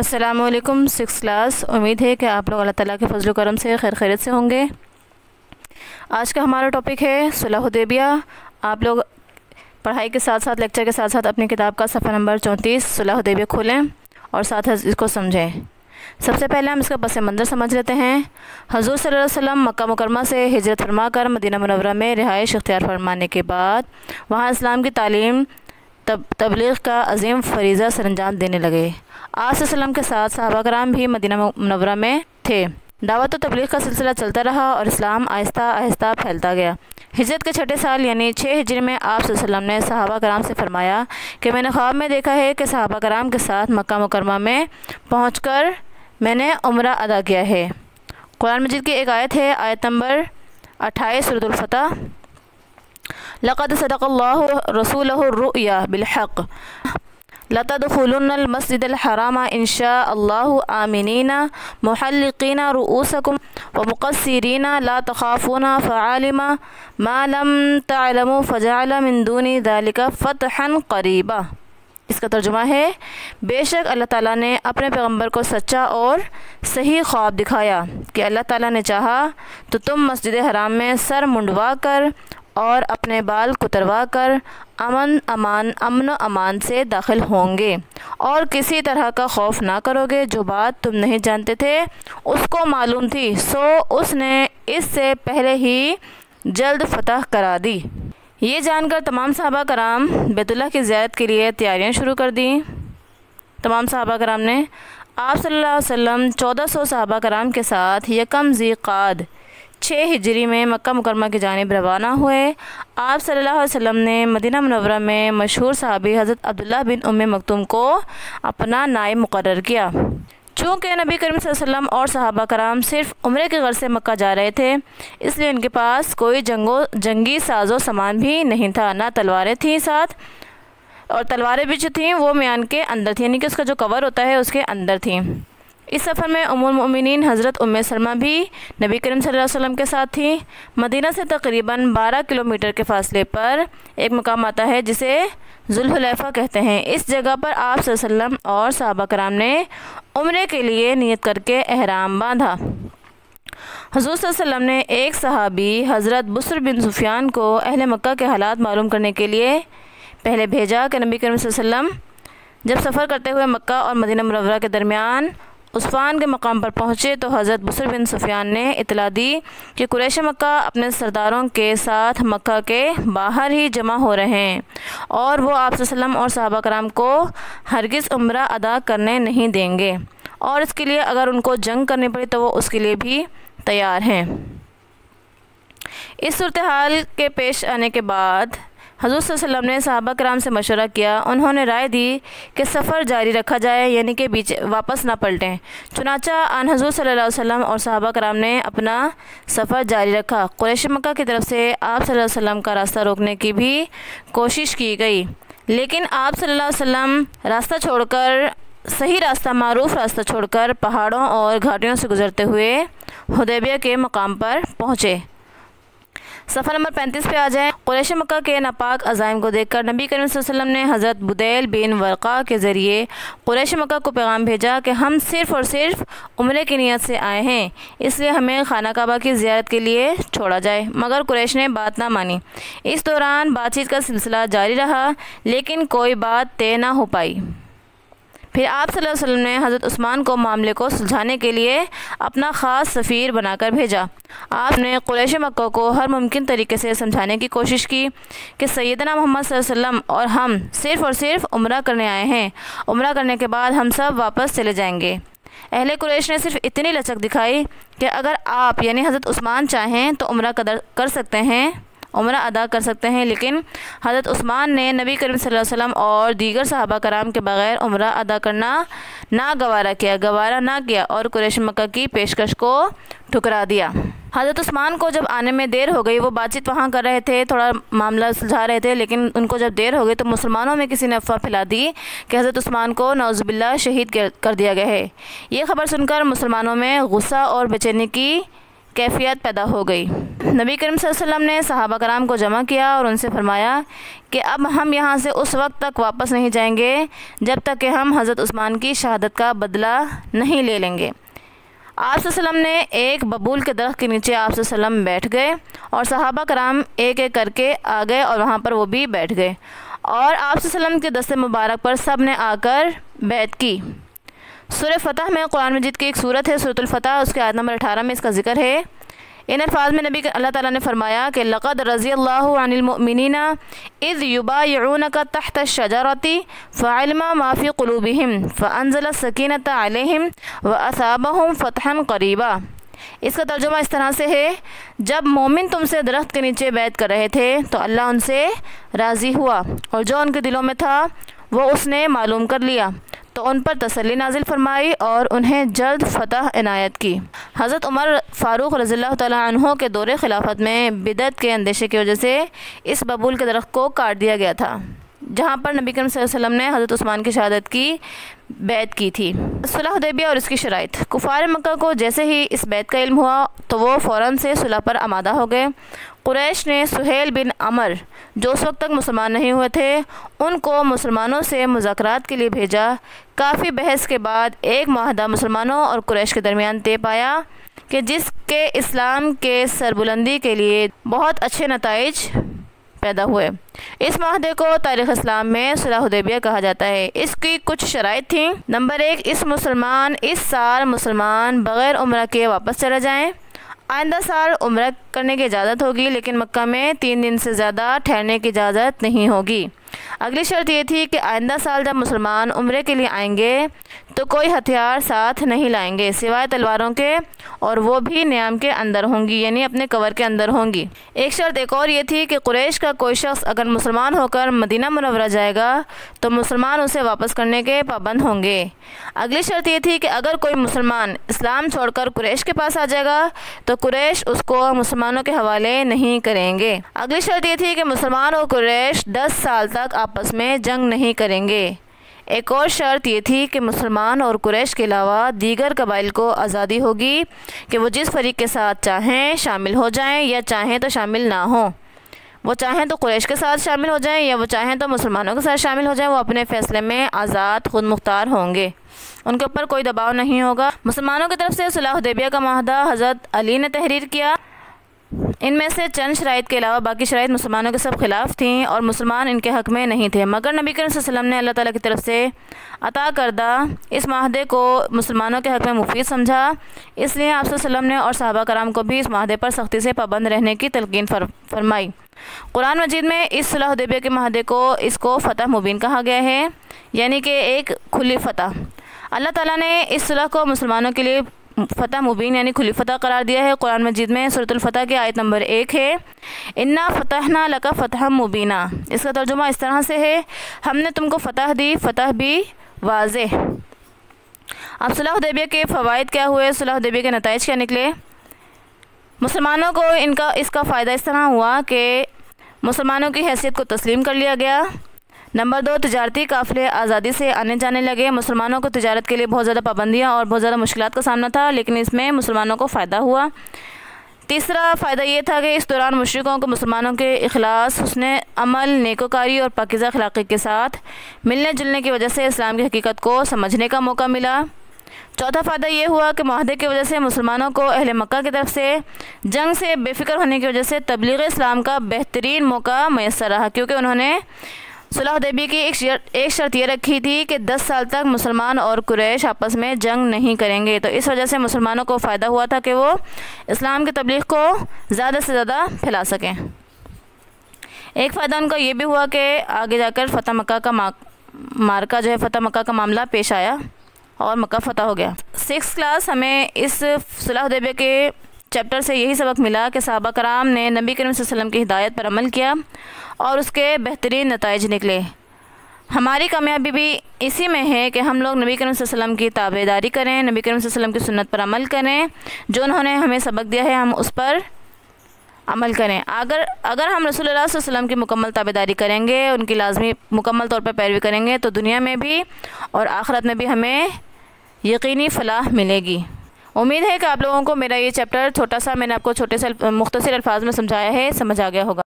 السلام علیکم 6 کلاس۔ امید ہے کہ آپ لوگ اللہ تعالیٰ کے فضل و کرم سے خیر خیریت سے ہوں گے۔ آج کا ہمارا ٹاپک ہے صلح حدیبیہ۔ آپ لوگ پڑھائی کے ساتھ ساتھ لیکچر کے ساتھ ساتھ اپنی کتاب کا صفحہ نمبر 34 صلح حدیبیہ کھولیں اور ساتھ اس کو سمجھیں۔ سب سے پہلے ہم اس کا پس منظر سمجھ لیتے ہیں۔ حضور صلی اللہ علیہ وسلم مکہ مکرمہ سے ہجرت فرما کر مدینہ منورہ میں رہائش اختیار فرمانے کے بعد وہاں اسلام کی تعلیم تبلیغ کا عظیم فریضہ سر انجام دینے لگے۔ آپ صلی اللہ علیہ وسلم کے ساتھ صحابہ کرام بھی مدینہ منورہ میں تھے۔ دعوت و تبلیغ کا سلسلہ چلتا رہا اور اسلام آہستہ آہستہ پھیلتا گیا۔ ہجرت کے چھٹے سال یعنی 6 ہجری میں آپ صلی اللہ علیہ وسلم نے صحابہ کرام سے فرمایا کہ میں نے خواب میں دیکھا ہے کہ صحابہ کرام کے ساتھ مکہ مکرمہ میں پہنچ کر میں نے عمرہ ادا کیا ہے۔ قرآن مجید کی ایک آیت ہے، آیت نمبر 28 سورۃ الفتح، لقد صدق اللہ رسولہ الرؤیا بالحق لتدخلن المسجد الحرام ان شاء اللہ آمنین محلقین رؤوسکم ومقصرین لا تخافون فعالم ما لم تعلموا فجعل من دون ذلك فتحا قریبا۔ اس کا ترجمہ ہے، بے شک اللہ تعالیٰ نے اپنے پیغمبر کو سچا اور صحیح خواب دکھایا کہ اللہ تعالیٰ نے چاہا تو تم مسجد حرام میں سر منڈوا کر اور اپنے بال کتروا کر امن و امان سے داخل ہوں گے اور کسی طرح کا خوف نہ کرو گے۔ جو بات تم نہیں جانتے تھے اس کو معلوم تھی، سو اس نے اس سے پہلے ہی جلد فتح کرا دی۔ یہ جان کر تمام صحابہ کرام بیت اللہ کی زیارت کے لیے تیاریاں شروع کر دیں۔ تمام صحابہ کرام نے آپ صلی اللہ علیہ وسلم 1400 صحابہ کرام کے ساتھ یکم ذی قعدہ 6 ہجری میں مکہ مکرمہ کی جانب روانہ ہوئے۔ آپ صلی اللہ علیہ وسلم نے مدینہ منورہ میں مشہور صحابی حضرت عبداللہ بن ام مکتوم کو اپنا نائب مقرر کیا۔ چونکہ نبی کریم صلی اللہ علیہ وسلم اور صحابہ کرام صرف عمرے کے غرض سے مکہ جا رہے تھے، اس لیے ان کے پاس کوئی جنگی ساز و سامان بھی نہیں تھا، نہ تلواریں تھیں ساتھ، اور تلواریں بھی جو تھیں وہ میان کے اندر تھیں، یعنی کہ اس کا جو کور ہوتا ہے اس کے اندر تھیں۔ اس سفر میں ام المؤمنین حضرت ام سلمہ بھی نبی کریم صلی اللہ علیہ وسلم کے ساتھ تھیں۔ مدینہ سے تقریباً 12 کلومیٹر کے فاصلے پر ایک مقام آتا ہے جسے ذوالحلیفہ کہتے ہیں۔ اس جگہ پر آپ صلی اللہ علیہ وسلم اور صحابہ کرام نے عمرے کے لیے نیت کر کے احرام باندھا۔ حضور صلی اللہ علیہ وسلم نے ایک صحابی حضرت بصر بن سفیان کو اہل مکہ کے حالات معلوم کرنے کے لیے پہلے بھیجا کہ نبی کریم صلی اللہ علیہ وسلم جب سفر کرتے ہوئے مکہ اور مدینہ منورہ کے درمیان عصفان کے مقام پر پہنچے تو حضرت بصر بن سفیان نے اطلاع دی کہ قریش مکہ اپنے سرداروں کے ساتھ مکہ کے باہر ہی جمع ہو رہے ہیں اور وہ آپ صلی اللہ علیہ وسلم اور صحابہ کرام کو ہرگز عمرہ ادا کرنے نہیں دیں گے، اور اس کے لیے اگر ان کو جنگ کرنی پڑی تو وہ اس کے لیے بھی تیار ہیں۔ اس صورتحال کے پیش آنے کے بعد حضور صلی اللہ علیہ وسلم نے صحابہ کرام سے مشورہ کیا۔ انہوں نے رائے دی کہ سفر جاری رکھا جائے، یعنی کہ واپس نہ پلٹیں۔ چنانچہ آن حضور صلی اللہ علیہ وسلم اور صحابہ کرام نے اپنا سفر جاری رکھا۔ قریش مکہ کی طرف سے آپ صلی اللہ علیہ وسلم کا راستہ روکنے کی بھی کوشش کی گئی، لیکن آپ صلی اللہ علیہ وسلم صحیح راستہ معروف راستہ چھوڑ کر پہاڑوں اور گھاٹیوں سے گزرتے ہوئے حدیبیہ کے مقام پر پہنچے۔ صفحہ نمبر 35 پہ آ جائیں۔ قریش مکہ کے ناپاک عزائم کو دیکھ کر نبی کریم صلی اللہ علیہ وسلم نے حضرت بدیل بن ورقہ کے ذریعے قریش مکہ کو پیغام بھیجا کہ ہم صرف اور صرف عمرے کی نیت سے آئے ہیں، اس لیے ہمیں خانہ کعبہ کی زیارت کے لیے چھوڑا جائے، مگر قریش نے بات نہ مانی۔ اس دوران بات چیت کا سلسلہ جاری رہا لیکن کوئی بات طے نہ ہو پائی۔ پھر آپ صلی اللہ علیہ وسلم نے حضرت عثمان کو معاملے کو سلجھانے کے لیے اپنا خاص سفیر بنا کر بھیجا۔ آپ نے قریش مکہ کو ہر ممکن طریقے سے سمجھانے کی کوشش کی کہ سیدنا محمد صلی اللہ علیہ وسلم اور ہم صرف اور صرف عمرہ کرنے آئے ہیں، عمرہ کرنے کے بعد ہم سب واپس چلے جائیں گے۔ اہل قریش نے صرف اتنی لچک دکھائی کہ اگر آپ یعنی حضرت عثمان چاہیں تو عمرہ کر سکتے ہیں، عمرہ ادا کر سکتے ہیں، لیکن حضرت عثمان نے نبی کریم صلی اللہ علیہ وسلم اور دیگر صحابہ کرام کے بغیر عمرہ ادا کرنا گوارا نہ کیا اور قریش مکہ کی پیشکش کو ٹھکرا دیا۔ حضرت عثمان کو جب آنے میں دیر ہو گئی، وہ بات چیت وہاں کر رہے تھے، تھوڑا معاملہ سلجھا رہے تھے، لیکن ان کو جب دیر ہو گئی تو مسلمانوں میں کسی نے افواہ پھیلا دی کہ حضرت عثمان کو نعوذ باللہ شہید کر دیا گیا ہے۔ یہ خبر سن کر مسلمانوں میں غصہ اور بے چینی کی کیفیت پیدا ہو گئی۔ نبی کریم صلی اللہ علیہ وسلم نے صحابہ کرام کو جمع کیا اور ان سے فرمایا کہ اب ہم یہاں سے اس وقت تک واپس نہیں جائیں گے جب تک کہ ہم حضرت عثمان کی شہادت کا بدلہ نہیں لے لیں گے۔ آپ صلی اللہ علیہ وسلم نے ایک ببول کے درخت کے نیچے آپ صلی اللہ علیہ وسلم بیٹھ گئے اور صحابہ کرام ایک ایک کر کے آ گئے اور وہاں پر وہ بھی بیٹھ گئے، اور آپ صلی اللہ علیہ وسلم کے دست مبارک پر سب نے آ کر بیعت کی۔ سورہ فتح میں قرآن مجید کی ایک صورت ہے سورۃ الفتح، اس کے آیت نمبر 18 میں اس کا ذکر ہے۔ ان الفاظ میں اللہ تعالیٰ نے فرمایا کہ لقد رضی اللہ عن المؤمنین اذ یبایعونک تحت الشجرۃ فعلم ما فی قلوبہم فانزل السکینۃ علیہم واثابہم فتحا قریبا۔ اس کا ترجمہ اس طرح سے ہے، جب مومن تم سے درخت کے نیچے بیعت کر رہے تھے تو اللہ ان سے راضی ہوا، اور جو ان کے دلوں میں تھا وہ اس نے معلوم کر لیا، تو ان پر تسلی نازل فرمائی اور انہیں جلد فتح عنایت کی۔ حضرت عمر فاروق رضی اللہ تعالیٰ عنہ کے دور خلافت میں بدعت کے اندیشے کی وجہ سے اس ببول کے درخت کو کاٹ دیا گیا تھا، جہاں پر نبی کریم صلی اللہ علیہ وسلم نے حضرت عثمان کی شہادت کی بیعت کی تھی۔ صلح حدیبیہ اور اس کی شرائط۔ کفار مکہ کو جیسے ہی اس بیعت کا علم ہوا تو وہ فوراً سے صلح پر آمادہ ہو گئے۔ قریش نے سہیل بن عمر جو اس وقت تک مسلمان نہیں ہوئے تھے ان کو مسلمانوں سے مذاکرات کے لیے بھیجا۔ کافی بحث کے بعد ایک معاہدہ مسلمانوں اور قریش کے درمیان طے پایا کہ جس کے اسلام کے سربلندی کے لیے بہت اچھے نتائج پیدا ہوئے۔ اس معاہدے کو تاریخ اسلام میں صلح حدیبیہ کہا جاتا ہے۔ اس کی کچھ شرائط تھیں۔ نمبر 1، اس سال مسلمان بغیر عمرہ کے واپس چلے جائیں۔ آئندہ سال عمرہ کرنے کی اجازت ہوگی، لیکن مکہ میں 3 دن سے زیادہ ٹھہرنے کی اجازت نہیں ہوگی۔ اگلی شرط یہ تھی کہ آئندہ سال جب مسلمان عمرے کے لیے آئیں گے تو کوئی ہتھیار ساتھ نہیں لائیں گے سوائے تلواروں کے، اور وہ بھی نیام کے اندر ہوں گی، یعنی اپنے کور کے اندر ہوں گی۔ ایک شرط ایک اور یہ تھی کہ قریش کا کوئی شخص اگر مسلمان ہو کر مدینہ منورہ جائے گا تو مسلمان اسے واپس کرنے کے پابند ہوں گے۔ اگلی شرط یہ تھی کہ اگر کوئی مسلمان اسلام چھوڑ کر قریش کے پاس آ جائے گا تو قریش اس کو مسلمانوں کے حوالے نہیں کریں گے۔ اگلی شرط یہ تھی کہ مسلمان اور قریش 10 سال تک آپس میں جنگ نہیں کریں گے۔ ایک اور شرط یہ تھی کہ مسلمان اور قریش کے علاوہ دیگر قبائل کو آزادی ہوگی کہ وہ جس فریق کے ساتھ چاہیں شامل ہو جائیں یا چاہیں تو شامل نہ ہوں۔ وہ چاہیں تو قریش کے ساتھ شامل ہو جائیں یا وہ چاہیں تو مسلمانوں کے ساتھ شامل ہو جائیں، وہ اپنے فیصلے میں آزاد خود مختار ہوں گے، ان کے اوپر کوئی دباؤ نہیں ہوگا۔ مسلمانوں کی طرف سے صلح حدیبیہ کا معاہدہ حضرت علی نے تحریر کیا۔ ان میں سے چند شرائط کے علاوہ باقی شرائط مسلمانوں کے سب خلاف تھیں اور مسلمان ان کے حق میں نہیں تھے، مگر نبی کریم صلی اللہ علیہ وسلم نے اللہ تعالیٰ کی طرف سے عطا کردہ اس معاہدے کو مسلمانوں کے حق میں مفید سمجھا، اس لیے آپ صلی اللہ علیہ وسلم نے اور صحابہ کرام کو بھی اس معاہدے پر سختی سے پابند رہنے کی تلقین فرمائی۔ قرآن مجید میں اس صلح حدیبیہ کے معاہدے کو فتح مبین کہا گیا ہے، یعنی کہ ایک کھلی فتح۔ اللہ تعالیٰ نے اس صلح کو مسلمانوں کے لیے فتح مبین یعنی کھلی فتح قرار دیا ہے۔ قرآن مجید میں سورۃ الفتح کی آیت نمبر 1 ہے، انا فتحنا لک فتحا مبینا۔ اس کا ترجمہ اس طرح سے ہے، ہم نے تم کو فتح دی، فتح بھی واضح۔ اب صلح حدیبیہ کے فوائد کیا ہوئے، صلح حدیبیہ کے نتائج کیا نکلے؟ مسلمانوں کو اس کا فائدہ اس طرح ہوا کہ مسلمانوں کی حیثیت کو تسلیم کر لیا گیا۔ نمبر 2، تجارتی قافلے آزادی سے آنے جانے لگے۔ مسلمانوں کو تجارت کے لیے بہت زیادہ پابندیاں اور بہت زیادہ مشکلات کا سامنا تھا، لیکن اس میں مسلمانوں کو فائدہ ہوا۔ تیسرا فائدہ یہ تھا کہ اس دوران مشرکوں کو مسلمانوں کے اخلاص، حسن عمل، نیکوکاری اور پاکیزہ اخلاقی کے ساتھ ملنے جلنے کی وجہ سے اسلام کی حقیقت کو سمجھنے کا موقع ملا۔ چوتھا فائدہ یہ ہوا کہ معاہدے کی وجہ سے مسلمانوں کو اہل مکہ کی طرف سے جنگ سے بے فکر ہونے کی وجہ سے تبلیغ اسلام کا بہترین موقع میسر رہا، کیونکہ انہوں نے صلح حدیبیہ کی ایک شرط یہ رکھی تھی کہ 10 سال تک مسلمان اور قریش آپس میں جنگ نہیں کریں گے، تو اس وجہ سے مسلمانوں کو فائدہ ہوا تھا کہ وہ اسلام کی تبلیغ کو زیادہ سے زیادہ پھیلا سکیں۔ ایک فائدہ ان کا یہ بھی ہوا کہ آگے جا کر فتح مکہ کا مارکہ جو ہے فتح مکہ کا معاملہ پیش آیا اور مکہ فتح ہو گیا۔ 6th کلاس ہمیں اس صلح حدیبیہ کے چیپٹر سے یہی سبق ملا کہ صحابہ کرام نے نبی کریم صلی اللہ علیہ وسلم کی ہدایت پر عمل کیا اور اس کے بہترین نتائج نکلے۔ ہماری کامیابی بھی اسی میں ہے کہ ہم لوگ نبی کریم صلی اللہ علیہ وسلم کی تابعداری کریں، نبی کریم صلی اللہ علیہ وسلم کی سنت پر عمل کریں، جو انہوں نے ہمیں سبق دیا ہے ہم اس پر عمل کریں۔ اگر ہم رسول اللہ صلی اللہ علیہ وسلم کی مکمل تابعداری کریں گے، ان کی لازمی مکمل طور پر پیروی کریں گے، تو دنیا میں بھی اور آخرت میں بھی ہمیں یقینی فلاح ملے گی۔ امید ہے کہ آپ لوگوں کو میرا یہ چیپٹر چھوٹا سا میں نے آپ کو چھوٹے سے مختصر الفاظ میں سمجھایا ہے، سمجھ آ گیا ہوگا۔